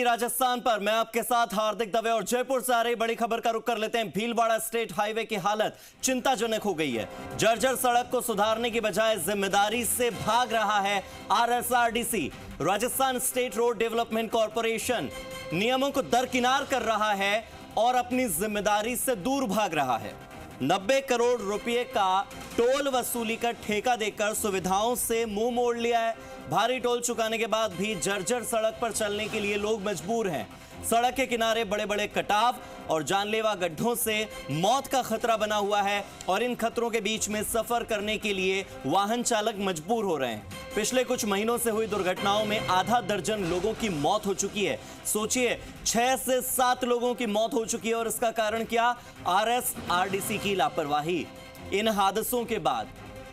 राजस्थान पर मैं आपके साथ हार्दिक दवे और जयपुर से आ रही बड़ी खबर का रुख कर लेते हैं। भीलवाड़ा स्टेट हाईवे की हालत चिंताजनक हो गई है। जर्जर सड़क को सुधारने की बजाय जिम्मेदारी से भाग रहा है RSRDC. Rajasthan state road development corporation नियमों को दरकिनार कर रहा है और अपनी जिम्मेदारी से दूर भाग रहा है। 90 करोड़ रुपए का टोल वसूली का ठेका देकर सुविधाओं से मुंह मोड़ लिया है। भारी टोल चुकाने के बाद भी जर्जर सड़क पर चलने के लिए लोग मजबूर हैं। सड़क के किनारे बड़े बड़े कटाव और जानलेवा गड्ढों से मौत का खतरा बना हुआ है और इन खतरों के बीच में सफर करने के लिए वाहन चालक मजबूर हो रहे हैं। पिछले कुछ महीनों से हुई दुर्घटनाओं में आधा दर्जन लोगों की मौत हो चुकी है। सोचिए, 6 से 7 लोगों की मौत हो चुकी है और इसका कारण क्या? आरएसआरडीसी की लापरवाही। इन हादसों के बाद,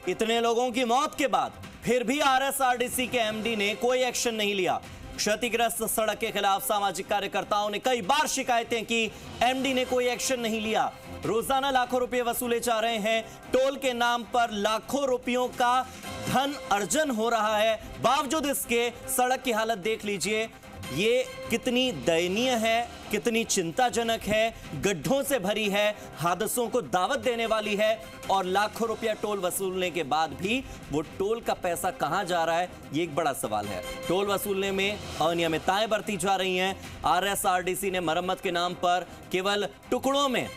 इतने लोगों की मौत के बाद फिर भी आरएसआरडीसी के एमडी ने कोई एक्शन नहीं लिया। क्षतिग्रस्त सड़क के खिलाफ सामाजिक कार्यकर्ताओं ने कई बार शिकायतें की, एमडी ने कोई एक्शन नहीं लिया। रोजाना लाखों रुपए वसूले जा रहे हैं। टोल के नाम पर लाखों रुपयों का धन अर्जन हो रहा है। बावजूद इसके सड़क की हालत देख लीजिए, ये कितनी दयनीय है, कितनी चिंताजनक है, गड्ढों से भरी है, हादसों को दावत देने वाली है और लाखों रुपया टोल वसूलने के बाद भी वो टोल का पैसा कहां जा रहा है, ये एक बड़ा सवाल है। टोल वसूलने में अनियमितताएं बरती जा रही हैं। आरएसआरडीसी ने मरम्मत के नाम पर केवल टुकड़ों में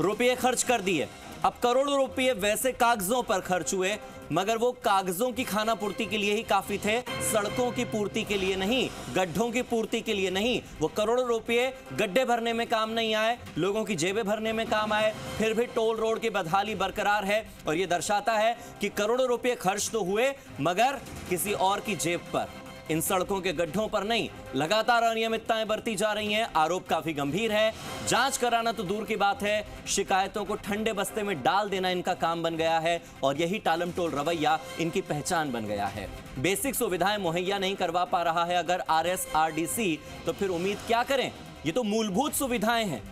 रुपये खर्च कर दिए। अब करोड़ों रुपये वैसे कागजों पर खर्च हुए, मगर वो कागजों की खाना पूर्ति के लिए ही काफी थे, सड़कों की पूर्ति के लिए नहीं, गड्ढों की पूर्ति के लिए नहीं। वो करोड़ों रुपये गड्ढे भरने में काम नहीं आए, लोगों की जेबें भरने में काम आए। फिर भी टोल रोड की बदहाली बरकरार है और ये दर्शाता है कि करोड़ों रुपये खर्च तो हुए मगर किसी और की जेब पर, इन सड़कों के गड्ढों पर नहीं। लगातार अनियमितताएं बरती जा रही हैं। आरोप काफी गंभीर है। जांच कराना तो दूर की बात है, शिकायतों को ठंडे बस्ते में डाल देना इनका काम बन गया है और यही टालम टोल रवैया इनकी पहचान बन गया है। बेसिक सुविधाएं मुहैया नहीं करवा पा रहा है अगर आरएसआरडीसी, तो फिर उम्मीद क्या करें? ये तो मूलभूत सुविधाएं हैं।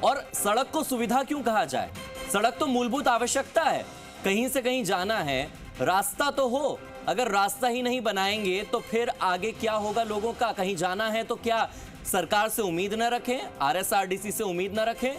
और सड़क को सुविधा क्यों कहा जाए? सड़क तो मूलभूत आवश्यकता है। कहीं से कहीं जाना है, रास्ता तो हो। अगर रास्ता ही नहीं बनाएंगे तो फिर आगे क्या होगा? लोगों का कहीं जाना है तो क्या सरकार से उम्मीद न रखें, आरएसआरडीसी से उम्मीद न रखें?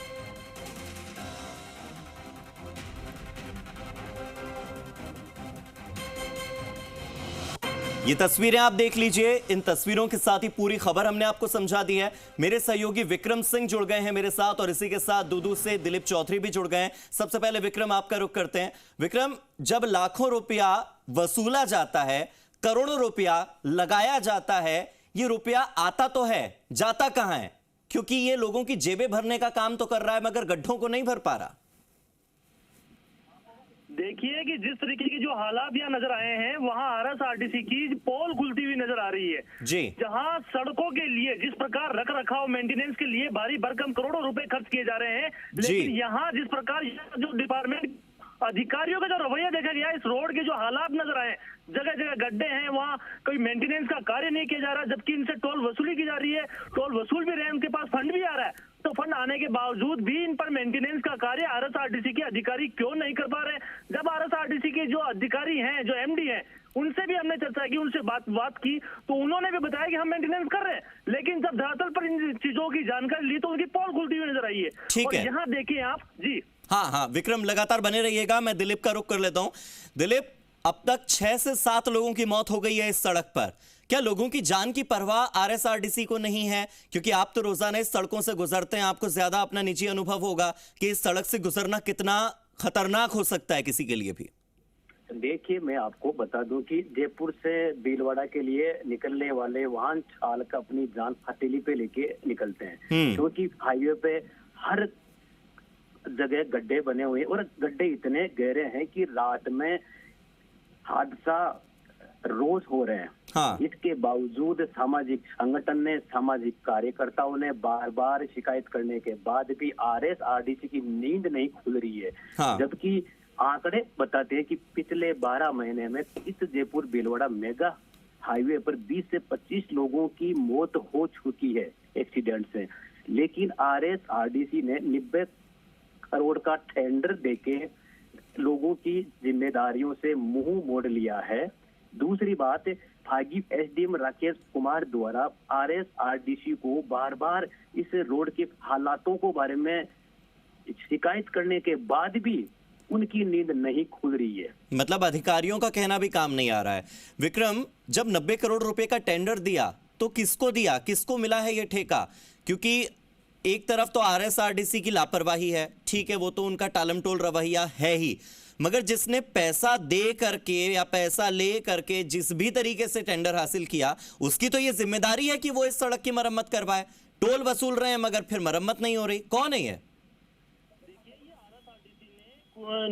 ये तस्वीरें आप देख लीजिए। इन तस्वीरों के साथ ही पूरी खबर हमने आपको समझा दी है। मेरे सहयोगी विक्रम सिंह जुड़ गए हैं मेरे साथ और इसी के साथ दूदू से दिलीप चौधरी भी जुड़ गए हैं। सबसे पहले विक्रम, आपका रुख करते हैं। विक्रम, जब लाखों रुपया वसूला जाता है, करोड़ों रुपया लगाया जाता है, ये रुपया आता तो है, जाता कहां है? क्योंकि ये लोगों की जेबें भरने का काम तो कर रहा है मगर गड्ढों को नहीं भर पा रहा। देखिए कि जिस तरीके की जो हालात यहाँ नजर आए हैं, वहाँ आरएसआरटीसी की पोल खुलती हुई नजर आ रही है जी। जहाँ सड़कों के लिए जिस प्रकार रख रखाव मेंटेनेंस के लिए भारी भरकम करोड़ों रुपए खर्च किए जा रहे हैं, लेकिन यहाँ जिस प्रकार जो डिपार्टमेंट अधिकारियों का जो रवैया देखा गया, इस रोड के जो हालात नजर आए, जगह जगह गड्ढे हैं, वहाँ कोई मेंटेनेंस का कार्य नहीं किया जा रहा, जबकि इनसे टोल वसूली की जा रही है। टोल वसूल भी रहे हैं, उनके पास फंड भी आ रहा है, तो फंड आने के बावजूद भी इन पर मेंटेनेंस का कार्य आरएसआरटीसी के अधिकारी क्यों नहीं कर पा रहे? जब आरएसआरटीसी के जो अधिकारी हैं, जो एमडी हैं, उनसे भी हमने चर्चा की, उनसे बात की, तो उन्होंने भी बताया कि हम मेंटेनेंस कर रहे हैं, लेकिन जब धरातल पर इन चीजों की जानकारी ली तो उनकी पोल खुलती हुई नजर आई है। ठीक है, यहाँ देखिए आप जी। हाँ, विक्रम लगातार बने रहिएगा। मैं दिलीप का रुख कर लेता हूं। दिलीप, अब तक 6 से 7 लोगों की मौत हो गई है इस सड़क पर। क्या लोगों की जान की परवाह आरएसआरडीसी को नहीं है? क्योंकि आप तो रोजाना इस सड़कों से गुजरते हैं, आपको ज्यादा अपना निजी अनुभव होगा कि इस सड़क से गुजरना कितना खतरनाक हो सकता है किसी के लिए भी। देखिए, मैं आपको बता दूं कि जयपुर से भीलवाड़ा के लिए निकलने वाले वाहन चालक अपनी जान हथेली पे लेके निकलते हैं, क्योंकि हाईवे पे हर जगह गड्ढे बने हुए हैं और गड्ढे इतने गहरे हैं कि रात में हादसा रोज हो रहे हैं। हाँ। इसके बावजूद सामाजिक संगठन ने, सामाजिक कार्यकर्ताओं ने बार बार शिकायत करने के बाद भी आरएसआरडीसी की नींद नहीं खुल रही है। हाँ। जबकि आंकड़े बताते हैं कि पिछले 12 महीने में इस जयपुर भीलवाड़ा मेगा हाईवे पर 20 से 25 लोगों की मौत हो चुकी है एक्सीडेंट से, लेकिन आरएसआरडीसी ने 90 करोड़ का टेंडर देके लोगों की जिम्मेदारियों से मुंह मोड़ लिया है। दूसरी बात, भागी एसडीएम राकेश कुमार द्वारा आरएसआरटीसी को बार बार इस रोड के हालातों को बारे में शिकायत करने के बाद भी उनकी नींद नहीं खुल रही है। मतलब अधिकारियों का कहना भी काम नहीं आ रहा है। विक्रम, जब 90 करोड़ रुपए का टेंडर दिया तो किसको दिया, किसको मिला है ये ठेका? क्योंकि एक तरफ तो आरएसआरटीसी की लापरवाही है, ठीक है, वो तो उनका टालमटोल रवैया है ही, मगर जिसने पैसा दे करके या पैसा ले करके जिस भी तरीके से टेंडर हासिल किया, उसकी तो ये जिम्मेदारी है कि वो इस सड़क की मरम्मत करवाए। टोल वसूल रहे हैं मगर फिर मरम्मत नहीं हो रही, कौन है ये?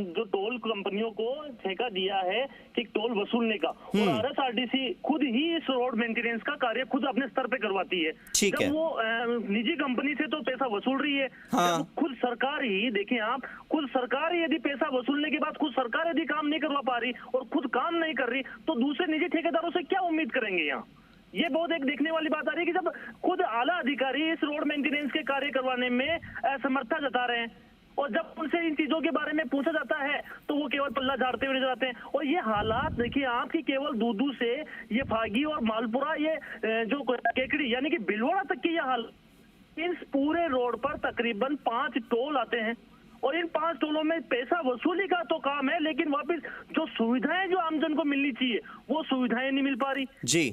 जो टोल कंपनियों को ठेका दिया है कि टोल वसूलने का, और आरएसआरटीसी खुद ही इस रोड मेंटेनेंस का कार्य खुद अपने स्तर पे करवाती है। ठीक है। जब वो निजी कंपनी से तो पैसा वसूल रही है, हाँ। जब खुद सरकार ही, देखिए आप, खुद सरकार ही यदि पैसा वसूलने के बाद खुद सरकार यदि काम नहीं करवा पा रही और खुद काम नहीं कर रही, तो दूसरे निजी ठेकेदारों से क्या उम्मीद करेंगे? यहाँ ये बहुत एक देखने वाली बात आ रही है कि जब खुद आला अधिकारी इस रोड मेंटेनेंस के कार्य करवाने में असमर्थता जता रहे हैं और जब उनसे इन चीजों के बारे में पूछा जाता है तो वो केवल पल्ला झाड़ते हुए नजर आते हैं। और ये हालात देखिए आपकी, केवल दूदू से ये फागी और मालपुरा, ये जो केकड़ी यानी कि भिलवाड़ा तक की ये हाल, इस पूरे रोड पर तकरीबन 5 टोल आते हैं और इन 5 टोलों में पैसा वसूली का तो काम है, लेकिन वापस जो सुविधाएं जो आमजन को मिलनी चाहिए वो सुविधाएं नहीं मिल पा रही जी।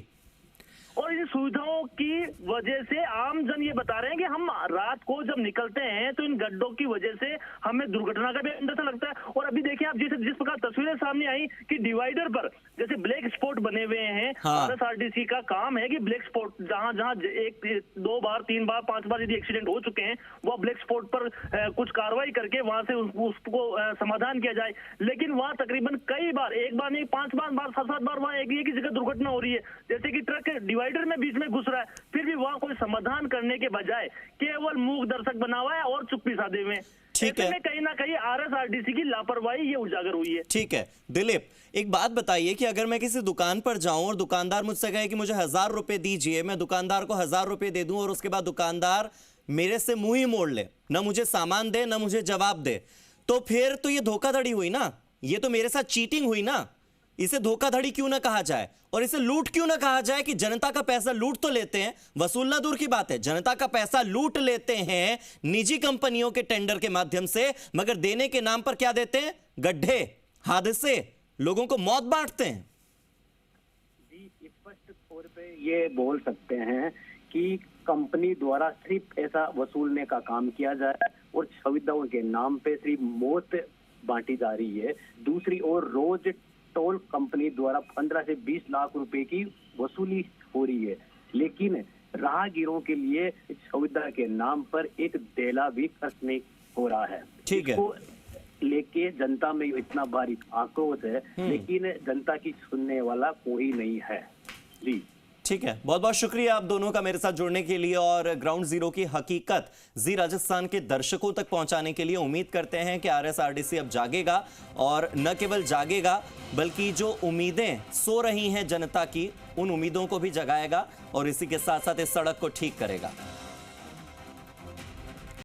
और इन सुविधाओं की वजह से आमजन ये बता रहे हैं कि हम रात को जब निकलते हैं तो इन गड्ढों की वजह से हमें दुर्घटना का भी अंदेशा लगता है। और अभी देखिए आप, जिस प्रकार तस्वीरें सामने आई कि डिवाइडर पर जैसे ब्लैक स्पॉट बने हुए हैं। हाँ। आरएसआरटीसी का काम है कि ब्लैक स्पॉट जहां एक 2 बार 3 बार 5 बार यदि एक्सीडेंट हो चुके हैं, वो ब्लैक स्पॉट पर कुछ कार्रवाई करके वहां से उसको समाधान किया जाए। लेकिन वहां तकरीबन कई बार, एक बार नहीं 5 बार 7 बार वहां एक ही जगह दुर्घटना हो रही है, जैसे कि ट्रक डिवाइडर में बीच में घुस रहा है, फिर भी वहां कोई समाधान करने के बजाय केवल मूक दर्शक बना हुआ है और चुप्पी साधे हुए। ठीक है, कहीं ना कहीं आरएसआरटीसी की लापरवाही ये उजागर हुई है। ठीक है दिलीप, एक बात बताइए कि अगर मैं किसी दुकान पर जाऊं और दुकानदार मुझसे कहे कि मुझे 1000 रुपए दीजिए, मैं दुकानदार को 1000 रुपए दे दूं और उसके बाद दुकानदार मेरे से मुंह ही मोड़ ले, ना मुझे सामान दे ना मुझे जवाब दे, तो फिर तो ये धोखाधड़ी हुई ना, ये तो मेरे साथ चीटिंग हुई ना। इसे धोखाधड़ी क्यों ना कहा जाए और इसे लूट क्यों ना कहा जाए कि जनता का पैसा लूट तो लेते हैं, वसूलना दूर की बात है, जनता का पैसा लूट लेते हैं निजी कंपनियों के टेंडर के माध्यम से, मगर देने के नाम पर क्या देते हैं? गड्ढे, हादसे, लोगों को मौत बांटते हैं। जी, स्पष्ट तौर पे ये बोल सकते हैं कि कंपनी द्वारा सिर्फ ऐसा वसूलने का काम किया जाए और सुविधाओं के नाम पे सिर्फ मौत बांटी जा रही है। दूसरी ओर रोज टोल कंपनी द्वारा 15 से 20 लाख रुपए की वसूली हो रही है, लेकिन राहगीरों के लिए इस सुविधा के नाम पर एक देला भी खर्च नहीं हो रहा है। ठीक है, लेके जनता में इतना भारी आक्रोश है, लेकिन जनता की सुनने वाला कोई नहीं है। जी ठीक है, बहुत बहुत शुक्रिया आप दोनों का मेरे साथ जुड़ने के लिए और ग्राउंड जीरो की हकीकत जी राजस्थान के दर्शकों तक पहुंचाने के लिए। उम्मीद करते हैं कि आरएसआरटीसी अब जागेगा और न केवल जागेगा बल्कि जो उम्मीदें सो रही हैं जनता की, उन उम्मीदों को भी जगाएगा और इसी के साथ साथ इस सड़क को ठीक करेगा।